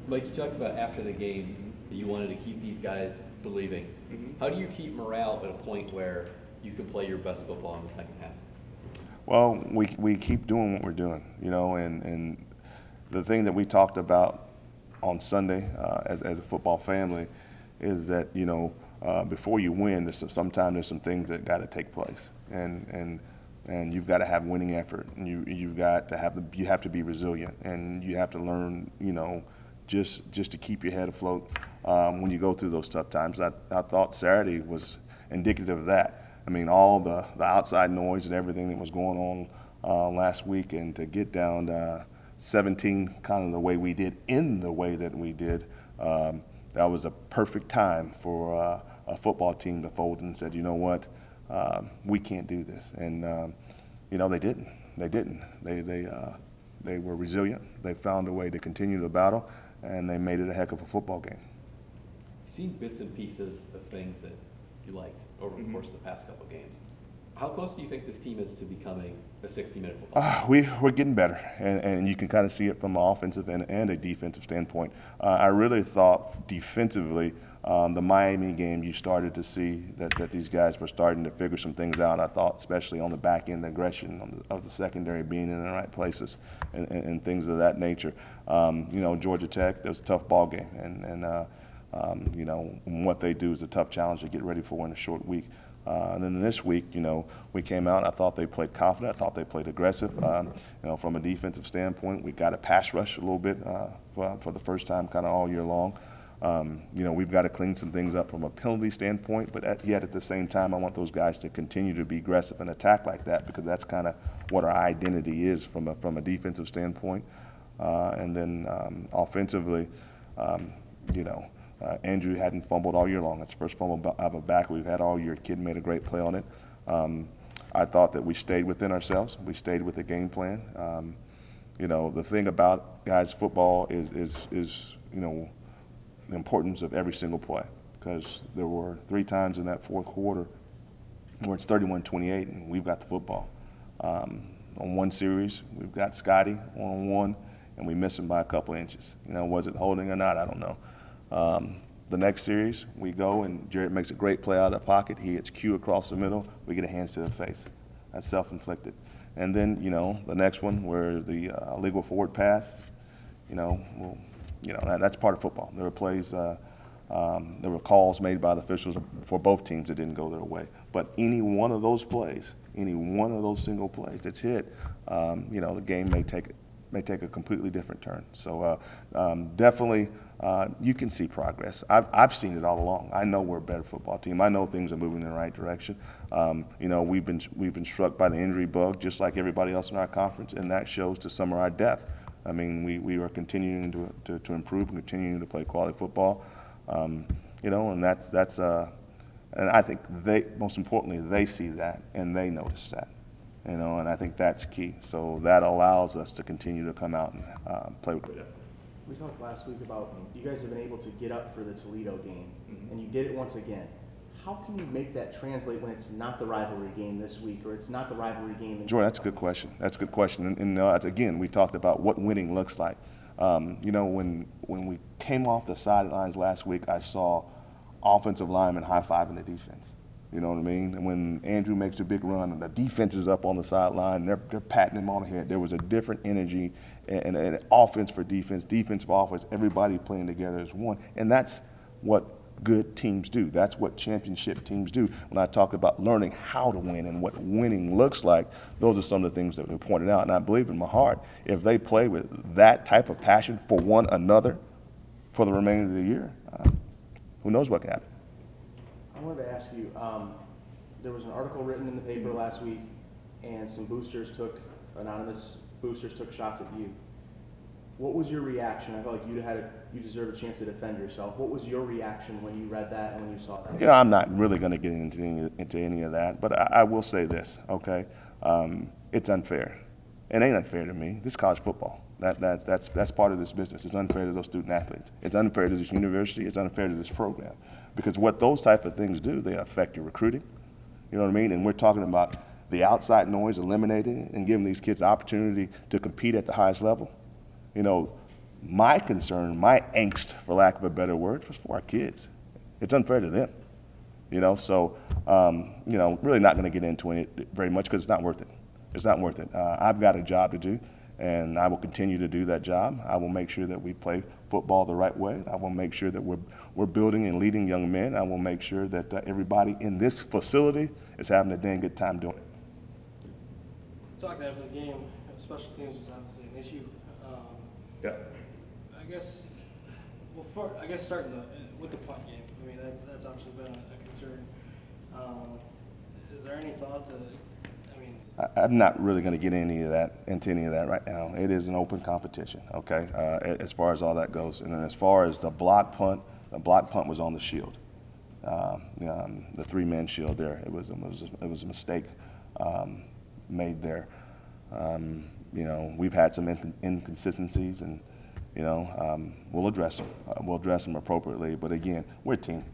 Mike, you talked about after the game that you wanted to keep these guys believing. How do you keep morale at a point where you can play your best football in the second half? Well, we keep doing what we're doing, you know, and the thing that we talked about on Sunday as a football family is that, you know, before you win, sometimes there's some things that got to take place, and you've got to have winning effort, and you have to be resilient, and you have to learn, you know, just to keep your head afloat when you go through those tough times. I thought Saturday was indicative of that. I mean, all the outside noise and everything that was going on last week, and to get down 17 kind of the way we did, in the way that we did, that was a perfect time for a football team to fold and said, you know what, we can't do this. And, you know, they didn't. They were resilient. They found a way to continue the battle, and they made it a heck of a football game. You've seen bits and pieces of things that you liked over the course of the past couple of games. How close do you think this team is to becoming a 60-minute football team? We're getting better, and you can kind of see it from an offensive and a defensive standpoint. I really thought defensively, the Miami game, you started to see that these guys were starting to figure some things out. I thought, especially on the back end, the aggression of the secondary being in the right places and things of that nature. You know, Georgia Tech, that was a tough ball game, and you know, what they do is a tough challenge to get ready for in a short week. And then this week, you know, we came out. I thought they played confident. I thought they played aggressive. You know, from a defensive standpoint, we got a pass rush a little bit for the first time, kind of all year long. You know, we've got to clean some things up from a penalty standpoint, but yet at the same time, I want those guys to continue to be aggressive and attack like that, because that's kind of what our identity is from a defensive standpoint. And then offensively, you know, Andrew hadn't fumbled all year long. It's the first fumble of a back we've had all year. Kid made a great play on it. I thought that we stayed within ourselves. We stayed with the game plan. You know, the thing about guys football is you know, the importance of every single play, because there were 3 times in that fourth quarter where it's 31-28 and we've got the football. On one series, we've got Scotty one-on-one and we miss him by a couple inches. You know, was it holding or not? I don't know. The next series, we go and Jarrett makes a great play out of the pocket. He hits Q across the middle. We get a hands to the face. That's self-inflicted. And then, you know, the next one where the illegal forward pass, you know, that's part of football. There were plays, there were calls made by the officials for both teams that didn't go their way. But any one of those plays, any one of those single plays that's hit, you know, the game may take a completely different turn. So definitely, you can see progress. I've seen it all along. I know we're a better football team. I know things are moving in the right direction. You know, we've been struck by the injury bug just like everybody else in our conference, and that shows to some of our depth. I mean, we are continuing to improve and continuing to play quality football. You know, and that's and I think most importantly, they see that and they notice that. You know, and I think that's key. So that allows us to continue to come out and play with it. We talked last week about you guys have been able to get up for the Toledo game, and you did it once again. How can you make that translate when it's not the rivalry game this week, or it's not the rivalry game? Jordan, that's a good question. That's a good question. And again, we talked about what winning looks like. You know, when we came off the sidelines last week, I saw offensive linemen high-fiving the defense. You know what I mean? And when Andrew makes a big run and the defense is up on the sideline, they're patting him on the head. There was a different energy and offense for defense, defensive offense, everybody playing together as one. And that's what good teams do. That's what championship teams do. When I talk about learning how to win and what winning looks like, those are some of the things that we pointed out. And I believe in my heart, if they play with that type of passion for one another for the remainder of the year, who knows what can happen. I wanted to ask you, there was an article written in the paper last week, and some anonymous boosters took shots at you. What was your reaction? I felt like you deserve a chance to defend yourself. What was your reaction when you read that and when you saw that? You know, I'm not really going to get into any of that, but I will say this, okay? It's unfair. It ain't unfair to me. This is college football. That's part of this business. It's unfair to those student athletes. It's unfair to this university. It's unfair to this program. Because what those type of things do, they affect your recruiting. You know what I mean? And we're talking about the outside noise eliminated and giving these kids the opportunity to compete at the highest level. You know, my concern, my angst, for lack of a better word, was for our kids. It's unfair to them. You know, so, you know, really not going to get into it very much because it's not worth it. It's not worth it. I've got a job to do, and I will continue to do that job. I will make sure that we play football the right way. I will make sure that we're building and leading young men. I will make sure that everybody in this facility is having a dang good time doing it. Talking after the game, special teams was obviously an issue. Yeah. I guess, starting with the punt game. I mean, that's obviously been a concern. Is there any thought to? I mean, I'm not really going to get into any of that right now. It is an open competition, okay? As far as all that goes, and then as far as the block punt was on the shield, the three-man shield there. It was a mistake made there. You know, we've had some inconsistencies, and you know, we'll address them. We'll address them appropriately. But again, we're a team.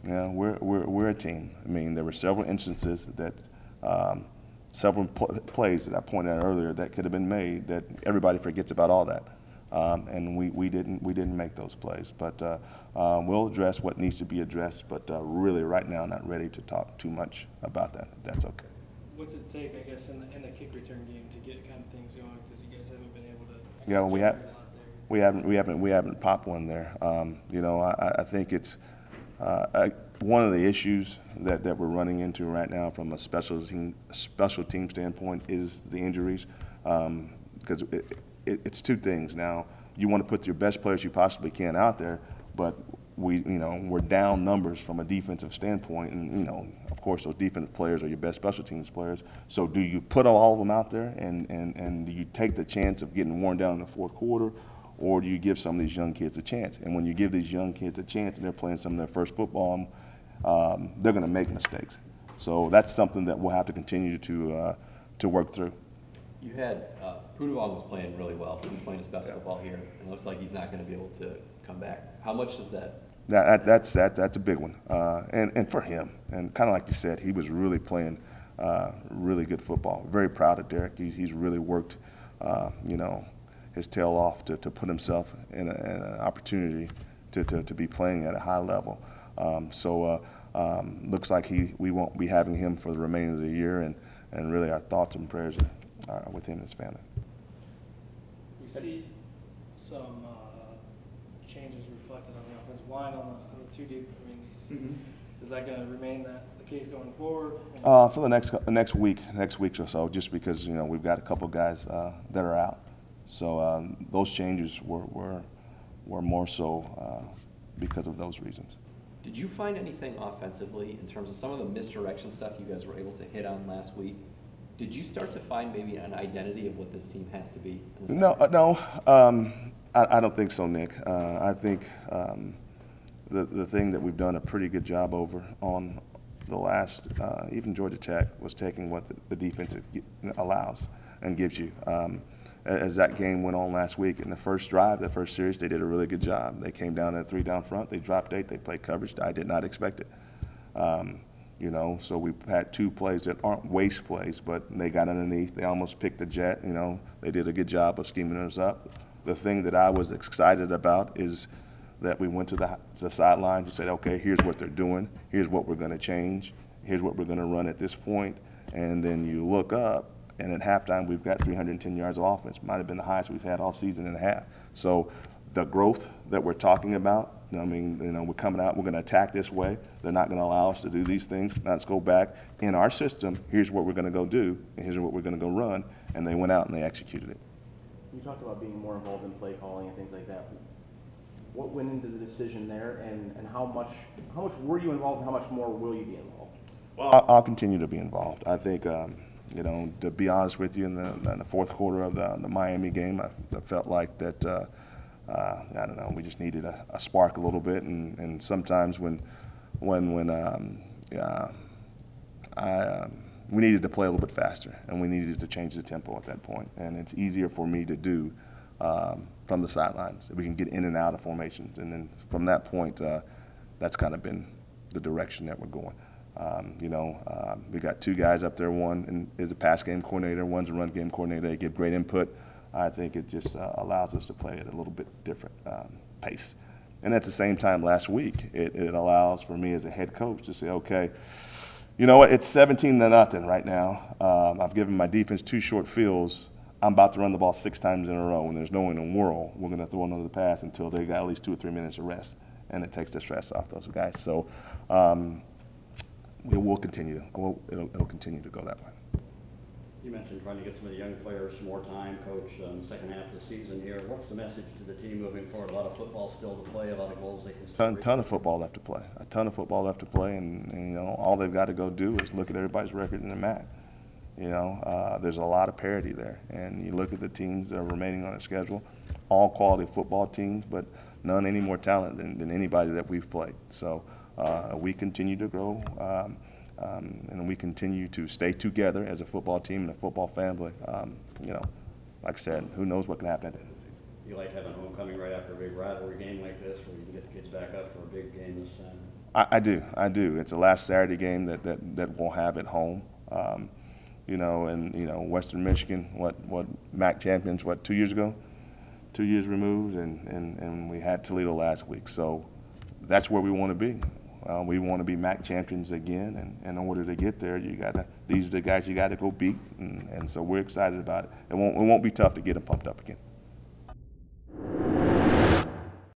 You know, we're a team. I mean, there were several instances that several plays that I pointed out earlier that could have been made that everybody forgets about all that, and we didn't make those plays. But we'll address what needs to be addressed. But really, right now, not ready to talk too much about that. If that's okay. What's it take, I guess, in the kick return game to get kind of things going? Because you guys haven't been able to. Yeah, we haven't popped one there. You know, I think it's one of the issues that we're running into right now from a special team standpoint is the injuries, because it's two things. Now, you want to put your best players you possibly can out there, but we're down numbers from a defensive standpoint, and you know, of course, those defensive players are your best special teams players. So, do you put all of them out there, and do you take the chance of getting worn down in the fourth quarter, or do you give some of these young kids a chance? And when you give these young kids a chance, and they're playing some of their first football, they're going to make mistakes. So that's something that we'll have to continue to work through. You had Pudovong was playing really well. He was playing his best football here, and it looks like he's not going to be able to come back. How much does that? That's a big one, and for him, and kind of like you said, he was really playing really good football. Very proud of Derek. He's really worked, you know, his tail off to put himself in an opportunity to be playing at a high level. Looks like we won't be having him for the remainder of the year, and really our thoughts and prayers are with him and his family. We see some changes reflected on the offensive line on the two deep. I mean, is that going to remain the case going forward? For the next week or so, just because you know we've got a couple guys that are out. So those changes were more so because of those reasons. Did you find anything offensively in terms of some of the misdirection stuff you guys were able to hit on last week? Did you start to find maybe an identity of what this team has to be? No, I don't think so, Nick. I think the thing that we've done a pretty good job over on the last, even Georgia Tech, was taking what the defense allows and gives you. As that game went on last week, in the first drive, the first series, they did a really good job. They came down at 3 down front. They dropped 8. They played coverage. I did not expect it. You know, so we've had 2 plays that aren't waste plays, but they got underneath. They almost picked the jet. You know, they did a good job of scheming us up. The thing that I was excited about is that we went to the sidelines and said, okay, here's what they're doing. Here's what we're going to change. Here's what we're going to run at this point. And then you look up, and at halftime, we've got 310 yards of offense. Might have been the highest we've had all season and a half. So the growth that we're talking about, I mean, you know, we're coming out, we're going to attack this way. They're not going to allow us to do these things. Now let's go back in our system. Here's what we're going to go do, and here's what we're going to go run. And they went out and they executed it. You talked about being more involved in play calling and things like that. What went into the decision there, and how much were you involved, and how much more will you be involved? Well, I'll continue to be involved. I think, you know, to be honest with you, in the fourth quarter of the Miami game, I felt like that, I don't know, we just needed a spark a little bit, and sometimes when we needed to play a little bit faster, and we needed to change the tempo at that point. And it's easier for me to do from the sidelines. We can get in and out of formations. And then from that point, that's kind of been the direction that we're going. We got two guys up there. One is a pass game coordinator, one's a run game coordinator. They give great input. I think it just allows us to play at a little bit different pace. And at the same time, last week, it allows for me as a head coach to say, okay, you know what, it's 17-0 right now. I've given my defense 2 short fields. I'm about to run the ball 6 times in a row, and there's no way in the world we're going to throw another pass until they got at least 2 or 3 minutes of rest, and it takes the stress off those guys. So it will continue. It'll continue to go that way. You mentioned trying to get some of the young players some more time, Coach, in the second half of the season here. What's the message to the team moving forward? A lot of football still to play, a lot of goals they can still Ton of football left to play. A ton of football left to play, and all they've got to go do is look at everybody's record in the MAC. There's a lot of parity there, and you look at the teams that are remaining on the schedule, all quality football teams, but none any more talented than anybody that we've played. So we continue to grow, and we continue to stay together as a football team and a football family. Like I said, who knows what can happen at the end of the season. You like having homecoming right after a big rivalry game like this, where you can get the kids back up for a big game this Saturday? I do. It's the last Saturday game that we'll have at home. Western Michigan, what MAC champions, 2 years ago? 2 years removed, and we had Toledo last week. So that's where we want to be. We want to be MAC champions again, and in order to get there, these are the guys you got to go beat, and so we're excited about it. It won't be tough to get them pumped up again.